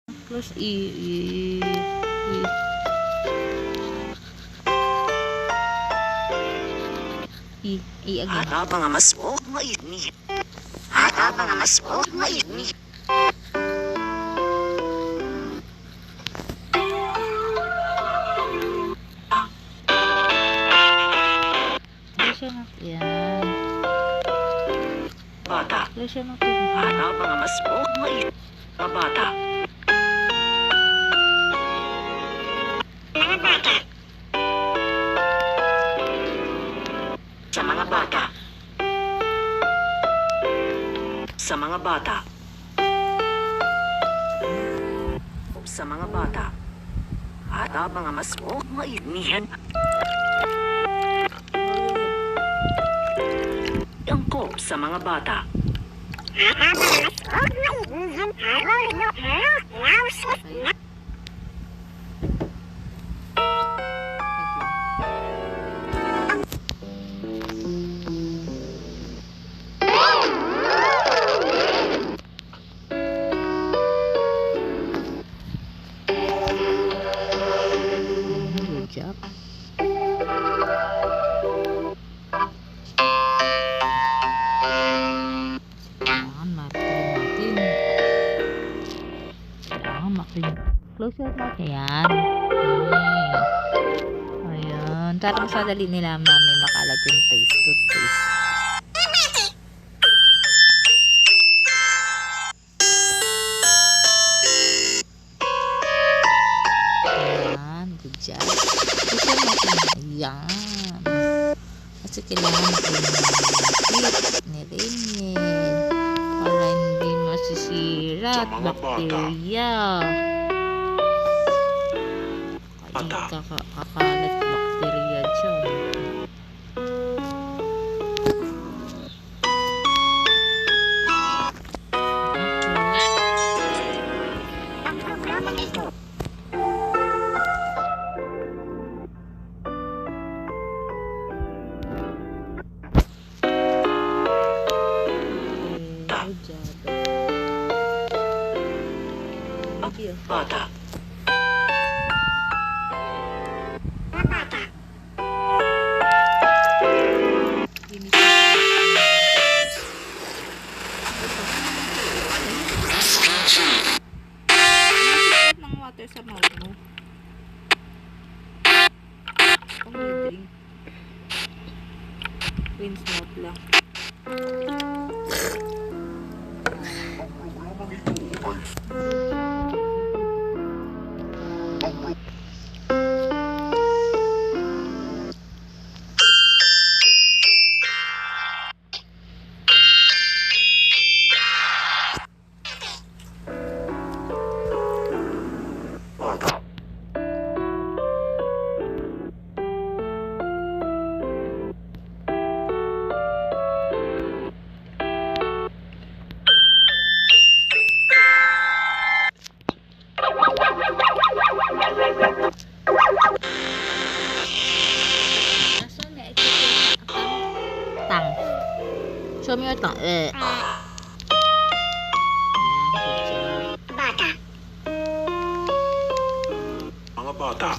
Close again. Hata mga masbok maigni. Hata mga masbok maigni. Yan. Bata. Close natin. Hata mga masbok maigni. Mga bata. Mga bata. Sa mga bata. Sa mga bata. Sa mga bata. Hata mga masbok maignihan. Angkop sa mga bata. Good job. Close out natin yan. Ayan. Para mas madali nila namin makalat yung toothpaste. Ayan. Good job. Close out natin. Ayan. Kasi kailangan nilinin para hindi masisira at bakterya. Kakalat bakterya dyan. Bata. Ng water sa mouth mo. Drink. Rinse mouth lang. Tang. Show me your tongue. Ayan, good job. Bata. Mga bata.